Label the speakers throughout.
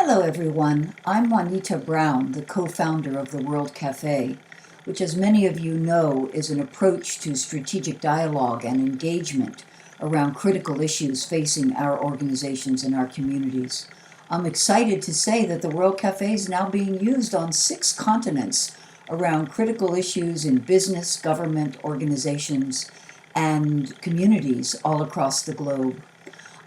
Speaker 1: Hello everyone, I'm Juanita Brown, the co-founder of the World Cafe, which as many of you know is an approach to strategic dialogue and engagement around critical issues facing our organizations and our communities. I'm excited to say that the World Cafe is now being used on 6 continents around critical issues in business, government, organizations, and communities all across the globe.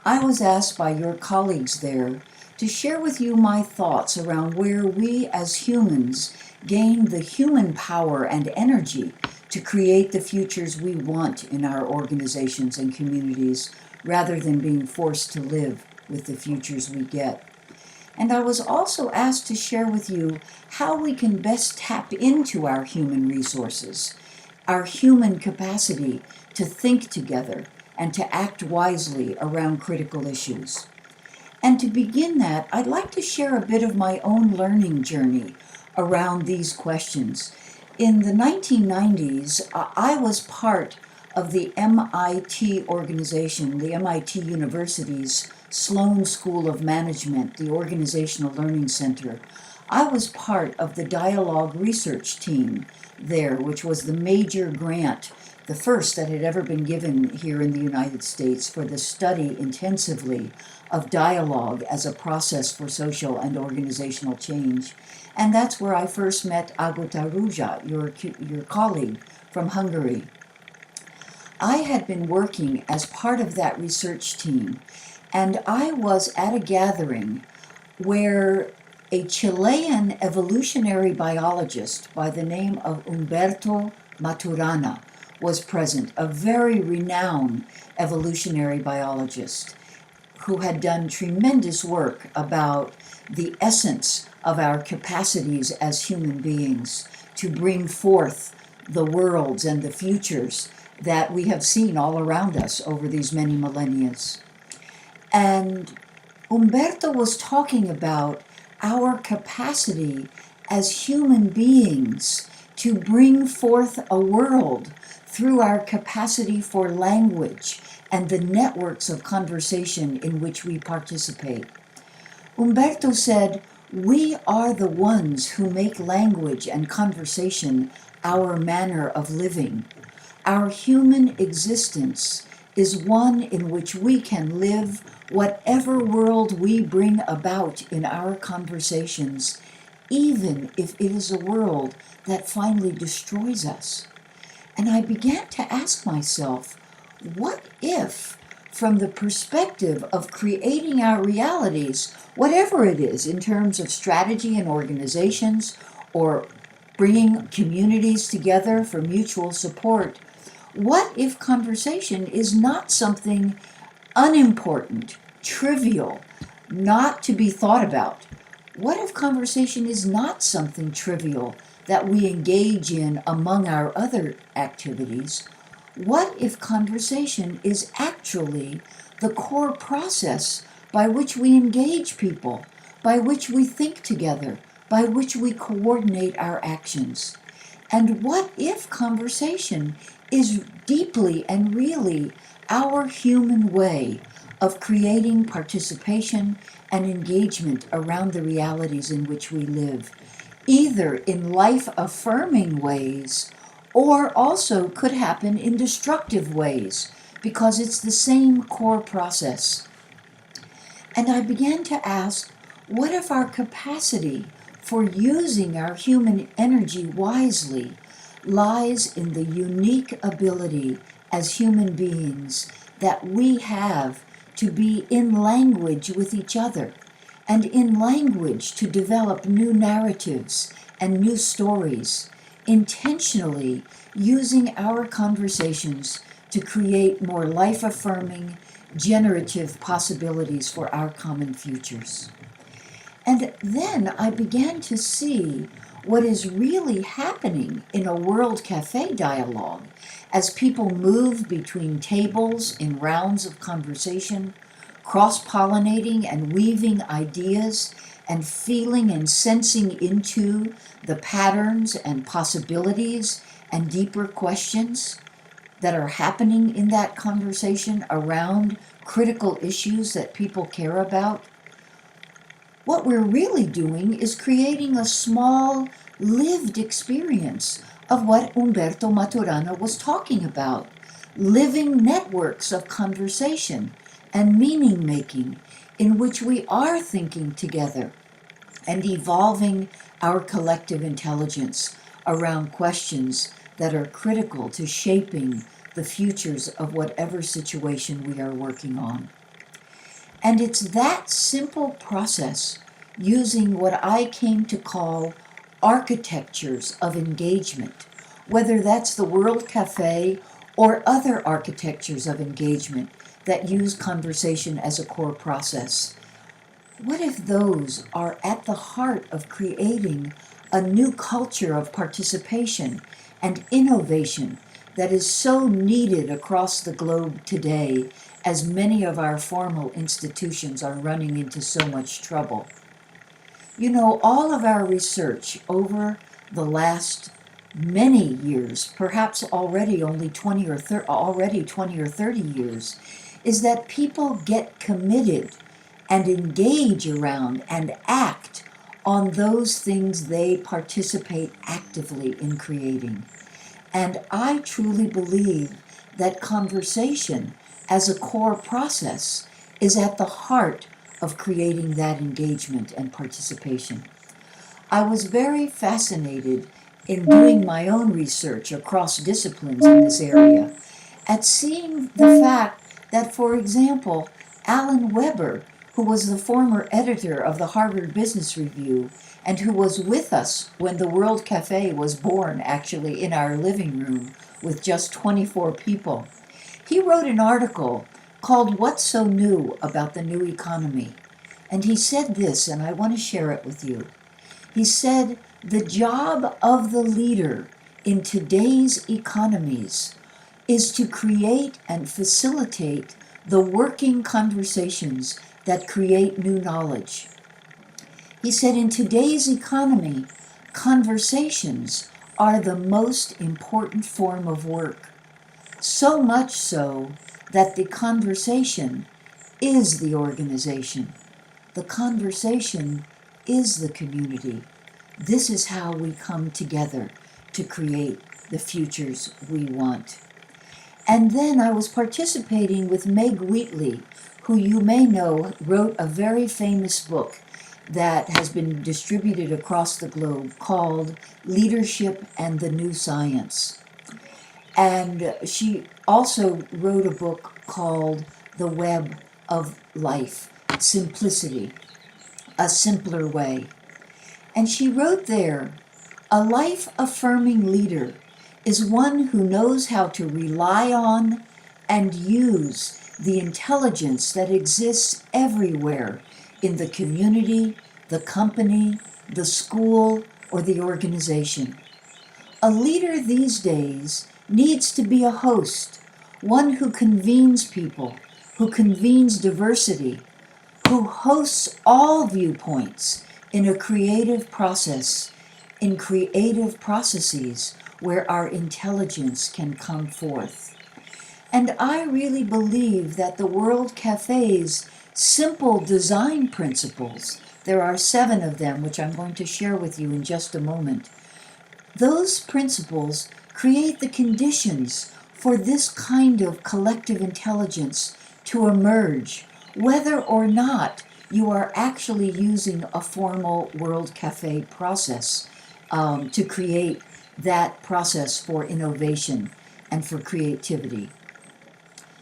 Speaker 1: I was asked by your colleagues there to share with you my thoughts around where we as humans gain the human power and energy to create the futures we want in our organizations and communities, rather than being forced to live with the futures we get. And I was also asked to share with you how we can best tap into our human resources, our human capacity to think together and to act wisely around critical issues. And to begin that, I'd like to share a bit of my own learning journey around these questions. In the 1990s, I was part of the MIT organization, the MIT University's Sloan School of Management, the Organizational Learning Center. I was part of the dialogue research team there, which was the major grant, the first that had ever been given here in the United States for the study intensively of dialogue as a process for social and organizational change. And that's where I first met Agota Ruja, your colleague from Hungary. I had been working as part of that research team, and I was at a gathering where a Chilean evolutionary biologist by the name of Humberto Maturana was present, a very renowned evolutionary biologist who had done tremendous work about the essence of our capacities as human beings to bring forth the worlds and the futures that we have seen all around us over these many millennia. And Humberto was talking about our capacity as human beings to bring forth a world through our capacity for language and the networks of conversation in which we participate. Humberto said, "We are the ones who make language and conversation our manner of living. Our human existence is one in which we can live whatever world we bring about in our conversations, even if it is a world that finally destroys us." And I began to ask myself, what if, from the perspective of creating our realities, whatever it is in terms of strategy and organizations or bringing communities together for mutual support, what if conversation is not something unimportant, trivial, not to be thought about? What if conversation is not something trivial that we engage in among our other activities? What if conversation is actually the core process by which we engage people, by which we think together, by which we coordinate our actions? And what if conversation is deeply and really our human way of creating participation and engagement around the realities in which we live, either in life-affirming ways or also could happen in destructive ways, because it's the same core process? And I began to ask, what if our capacity for using our human energy wisely lies in the unique ability as human beings that we have to be in language with each other, and in language to develop new narratives and new stories, intentionally using our conversations to create more life-affirming, generative possibilities for our common futures. And then I began to see what is really happening in a World Cafe dialogue as people move between tables in rounds of conversation, cross-pollinating and weaving ideas and feeling and sensing into the patterns and possibilities and deeper questions that are happening in that conversation around critical issues that people care about. What we're really doing is creating a small, lived experience of what Umberto Maturana was talking about. Living networks of conversation and meaning making in which we are thinking together and evolving our collective intelligence around questions that are critical to shaping the futures of whatever situation we are working on. And it's that simple process, using what I came to call architectures of engagement, whether that's the World Cafe or other architectures of engagement that use conversation as a core process. What if those are at the heart of creating a new culture of participation and innovation that is so needed across the globe today, as many of our formal institutions are running into so much trouble? You know, all of our research over the last many years, perhaps already 20 or 30 years, is that people get committed and engage around and act on those things they participate actively in creating. And I truly believe that conversation as a core process is at the heart of creating that engagement and participation. I was very fascinated in doing my own research across disciplines in this area at seeing the fact that, for example, Alan Weber, who was the former editor of the Harvard Business Review and who was with us when the World Cafe was born, actually in our living room with just 24 people, he wrote an article called "What's So New About the New Economy?" And he said this, and I want to share it with you. He said, "The job of the leader in today's economies is to create and facilitate the working conversations that create new knowledge." He said, "In today's economy, conversations are the most important form of work. So much so that the conversation is the organization. The conversation is the community. This is how we come together to create the futures we want." And then I was participating with Meg Wheatley, who you may know wrote a very famous book that has been distributed across the globe called Leadership and the New Science. And she also wrote a book called The Web of Life, Simplicity, a Simpler Way. And she wrote there, "A life-affirming leader is one who knows how to rely on and use the intelligence that exists everywhere in the community, the company, the school, or the organization. A leader these days needs to be a host, one who convenes people, who convenes diversity, who hosts all viewpoints in a creative process, in creative processes where our intelligence can come forth." And I really believe that the World Cafe's simple design principles, there are 7 of them, which I'm going to share with you in just a moment, those principles create the conditions for this kind of collective intelligence to emerge, whether or not you are actually using a formal World Cafe process to create that process for innovation and for creativity.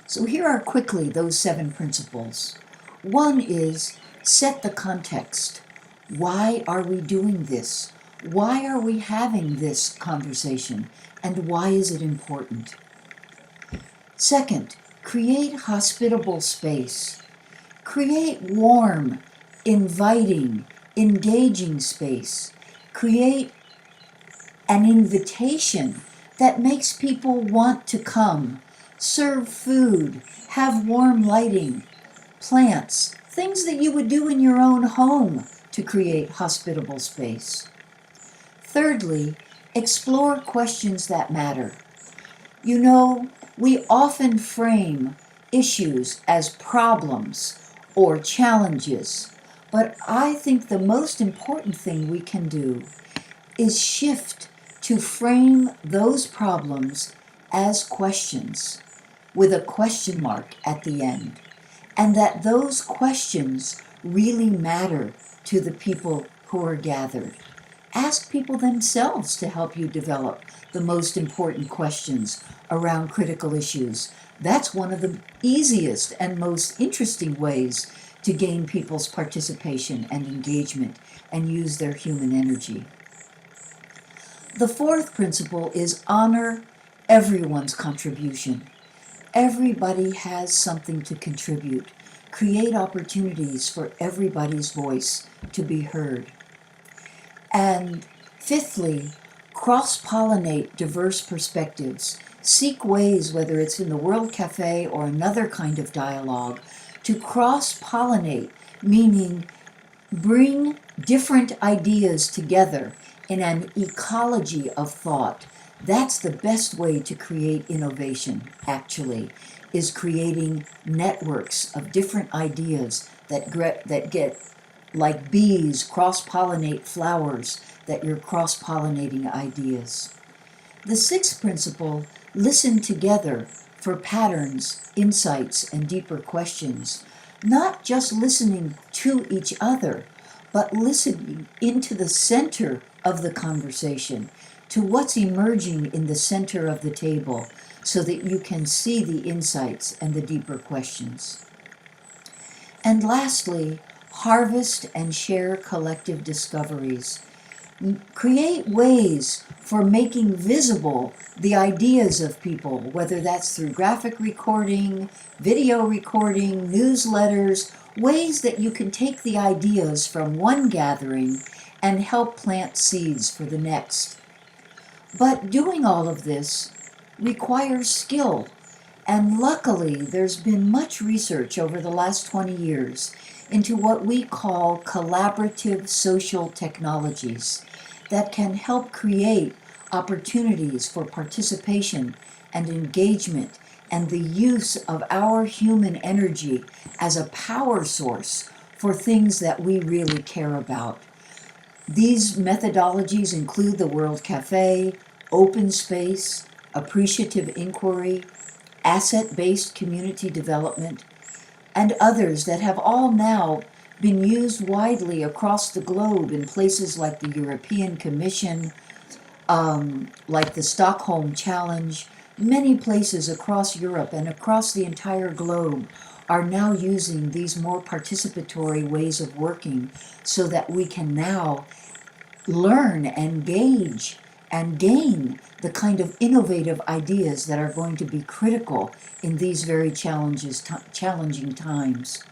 Speaker 1: So here are quickly those 7 principles. One is set the context. Why are we doing this? Why are we having this conversation? And why is it important? Second, create hospitable space. Create warm, inviting, engaging space. Create an invitation that makes people want to come. Serve food, have warm lighting, plants, things that you would do in your own home to create hospitable space. Thirdly, explore questions that matter. You know, we often frame issues as problems or challenges, But I think the most important thing we can do is shift to frame those problems as questions with a question mark at the end, and that those questions really matter to the people who are gathered. Ask people themselves to help you develop the most important questions around critical issues. That's one of the easiest and most interesting ways to gain people's participation and engagement and use their human energy. The fourth principle is honor everyone's contribution. Everybody has something to contribute. Create opportunities for everybody's voice to be heard. And fifthly, cross-pollinate diverse perspectives. Seek ways, whether it's in the World Cafe or another kind of dialogue, to cross-pollinate, meaning bring different ideas together in an ecology of thought. That's the best way to create innovation, actually, is creating networks of different ideas that get, like bees, cross-pollinate flowers, that you're cross-pollinating ideas. The sixth principle, listen together for patterns, insights, and deeper questions. Not just listening to each other, but listening into the center of the conversation, to what's emerging in the center of the table, so that you can see the insights and the deeper questions. And lastly, harvest and share collective discoveries. Create ways for making visible the ideas of people, whether that's through graphic recording, video recording, newsletters, ways that you can take the ideas from one gathering and help plant seeds for the next. But doing all of this requires skill, and luckily there's been much research over the last 20 years into what we call collaborative social technologies that can help create opportunities for participation and engagement and the use of our human energy as a power source for things that we really care about. These methodologies include the World Cafe, open space, appreciative inquiry, asset-based community development, and others that have all now been used widely across the globe in places like the European Commission, like the Stockholm Challenge. Many places across Europe and across the entire globe are now using these more participatory ways of working so that we can now learn, engage, and gain the kind of innovative ideas that are going to be critical in these very challenging times.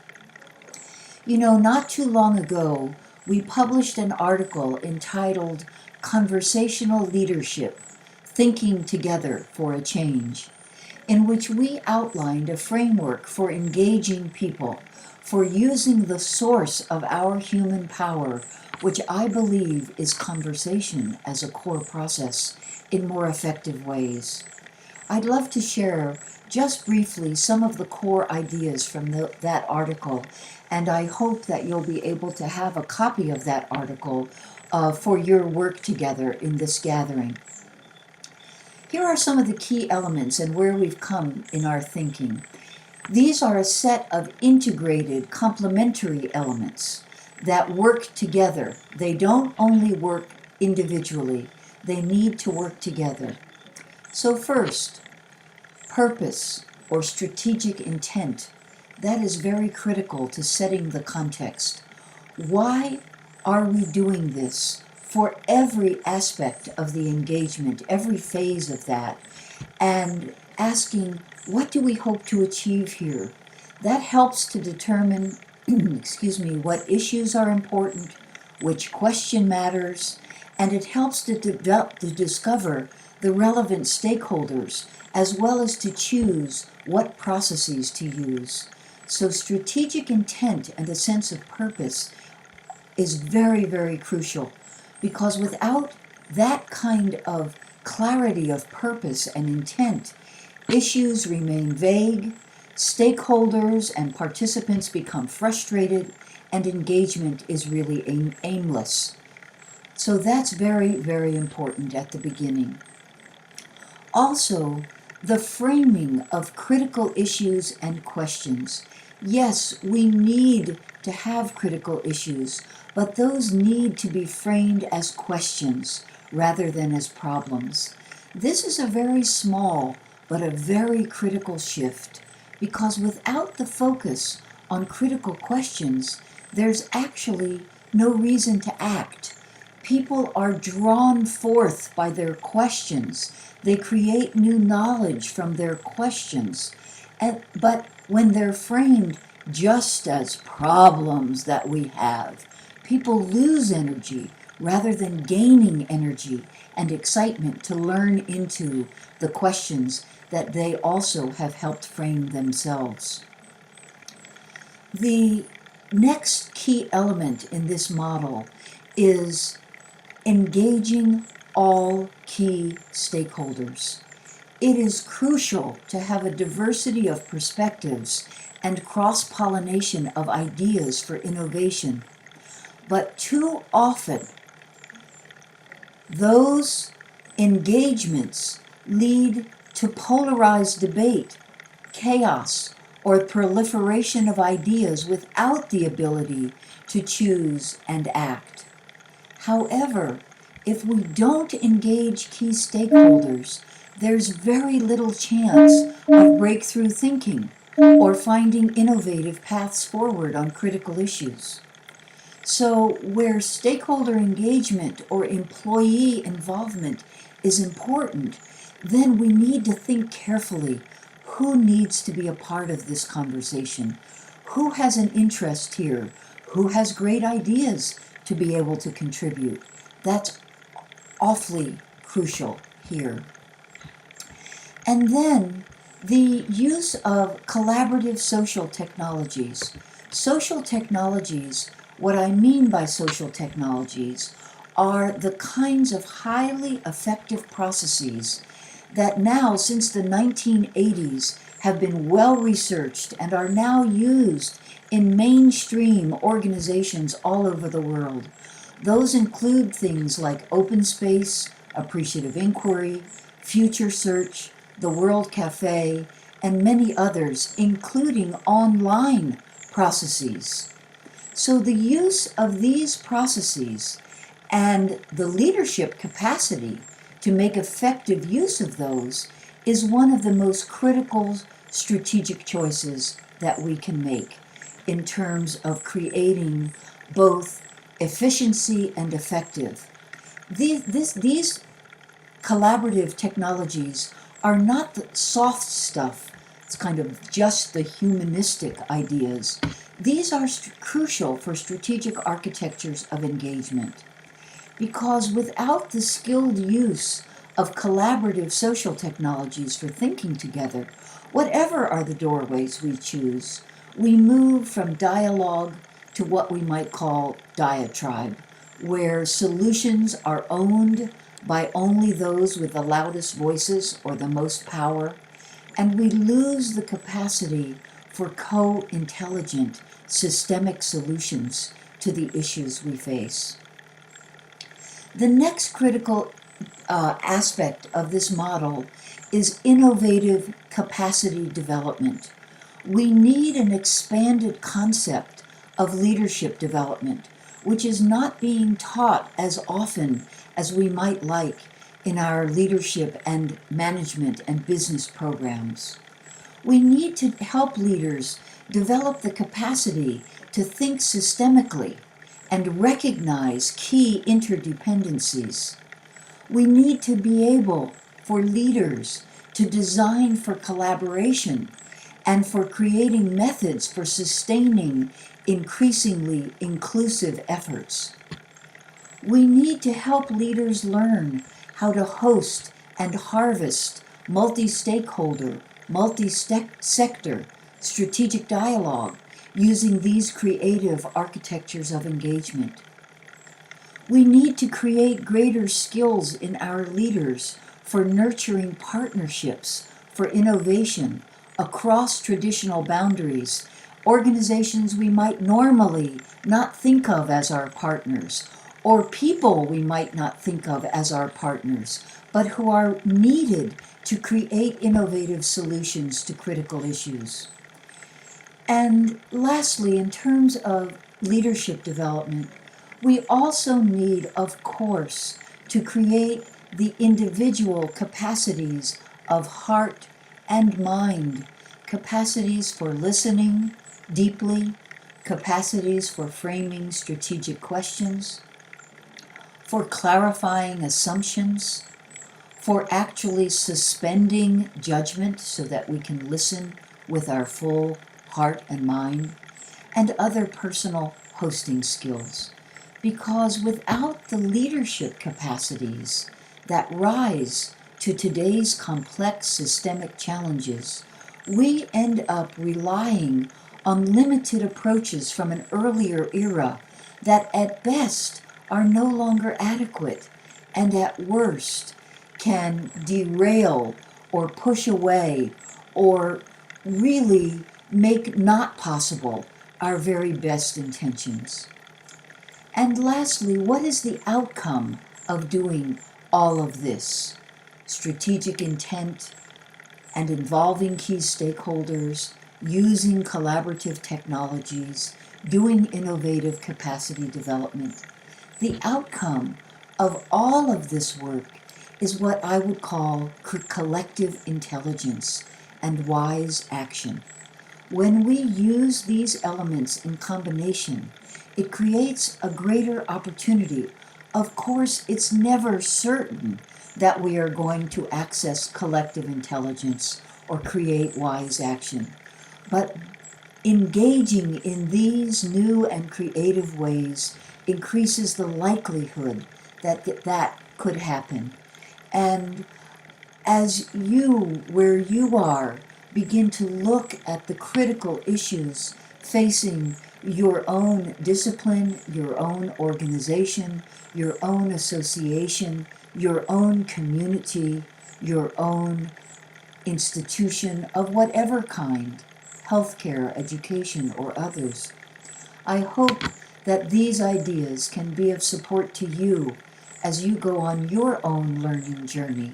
Speaker 1: You know, not too long ago, we published an article entitled Conversational Leadership, Thinking Together for a Change, in which we outlined a framework for engaging people, for using the source of our human power, which I believe is conversation as a core process, in more effective ways. I'd love to share just briefly some of the core ideas from that article, and I hope that you'll be able to have a copy of that article for your work together in this gathering. Here are some of the key elements and where we've come in our thinking. These are a set of integrated complementary elements that work together. They don't only work individually, they need to work together. So first, purpose or strategic intent. That is very critical to setting the context. Why are we doing this? For every aspect of the engagement, every phase of that, and asking, what do we hope to achieve here? That helps to determine, what issues are important, which question matters, and it helps to discover the relevant stakeholders, as well as to choose what processes to use. So strategic intent and a sense of purpose is very, very crucial, because without that kind of clarity of purpose and intent, issues remain vague, stakeholders and participants become frustrated, and engagement is really aimless. So that's very, very important at the beginning. Also, the framing of critical issues and questions. Yes, we need to have critical issues, but those need to be framed as questions rather than as problems. This is a very small but a very critical shift, because without the focus on critical questions, there's actually no reason to act. People are drawn forth by their questions. They create new knowledge from their questions. But when they're framed just as problems that we have, people lose energy rather than gaining energy and excitement to learn into the questions that they also have helped frame themselves. The next key element in this model is engaging all key stakeholders. It is crucial to have a diversity of perspectives and cross-pollination of ideas for innovation. But too often, those engagements lead to polarized debate, chaos, or proliferation of ideas without the ability to choose and act. However, if we don't engage key stakeholders, there's very little chance of breakthrough thinking or finding innovative paths forward on critical issues. So, where stakeholder engagement or employee involvement is important, then we need to think carefully who needs to be a part of this conversation, who has an interest here, who has great ideas to be able to contribute. That's awfully crucial here. And then the use of collaborative social technologies. Social technologies, what I mean by social technologies, are the kinds of highly effective processes that now, since the 1980s, have been well researched and are now used in mainstream organizations all over the world. Those include things like open space, appreciative inquiry, future search, the World Cafe, and many others, including online processes. So the use of these processes and the leadership capacity to make effective use of those is one of the most critical strategic choices that we can make in terms of creating both efficiency and effective. These collaborative technologies are not the soft stuff. It's kind of just the humanistic ideas. These are crucial for strategic architectures of engagement, because without the skilled use of collaborative social technologies for thinking together, whatever are the doorways we choose, we move from dialogue to what we might call diatribe, where solutions are owned by only those with the loudest voices or the most power, and we lose the capacity for co-intelligent, systemic solutions to the issues we face. The next critical aspect of this model is innovative capacity development. We need an expanded concept of leadership development, which is not being taught as often as we might like in our leadership and management and business programs. We need to help leaders develop the capacity to think systemically and recognize key interdependencies. We need to be able for leaders to design for collaboration and for creating methods for sustaining increasingly inclusive efforts. We need to help leaders learn how to host and harvest multi-stakeholder, multi-sector strategic dialogue using these creative architectures of engagement. We need to create greater skills in our leaders for nurturing partnerships for innovation across traditional boundaries organizations we might normally not think of as our partners, or people we might not think of as our partners, but who are needed to create innovative solutions to critical issues. And lastly, in terms of leadership development, we also need, of course, to create the individual capacities of heart and mind, capacities for listening deeply, capacities for framing strategic questions, for clarifying assumptions, for actually suspending judgment so that we can listen with our full heart and mind, and other personal hosting skills. Because without the leadership capacities that rise to today's complex systemic challenges, we end up relying on limited approaches from an earlier era that at best are no longer adequate and at worst can derail or push away or really make not possible our very best intentions. And lastly, what is the outcome of doing all of this? Strategic intent and involving key stakeholders, using collaborative technologies, doing innovative capacity development. The outcome of all of this work is what I would call collective intelligence and wise action. When we use these elements in combination, it creates a greater opportunity. Of course, it's never certain that we are going to access collective intelligence or create wise action. But engaging in these new and creative ways increases the likelihood that that could happen. And as you, where you are, begin to look at the critical issues facing your own discipline, your own organization, your own association, your own community, your own institution of whatever kind, healthcare, education, or others. I hope that these ideas can be of support to you as you go on your own learning journey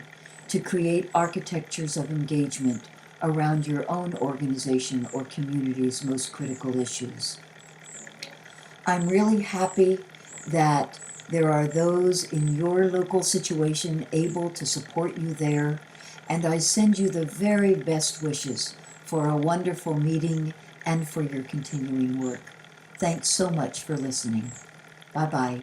Speaker 1: to create architectures of engagement around your own organization or community's most critical issues. I'm really happy that there are those in your local situation able to support you there, and I send you the very best wishes for a wonderful meeting and for your continuing work. Thanks so much for listening. Bye-bye.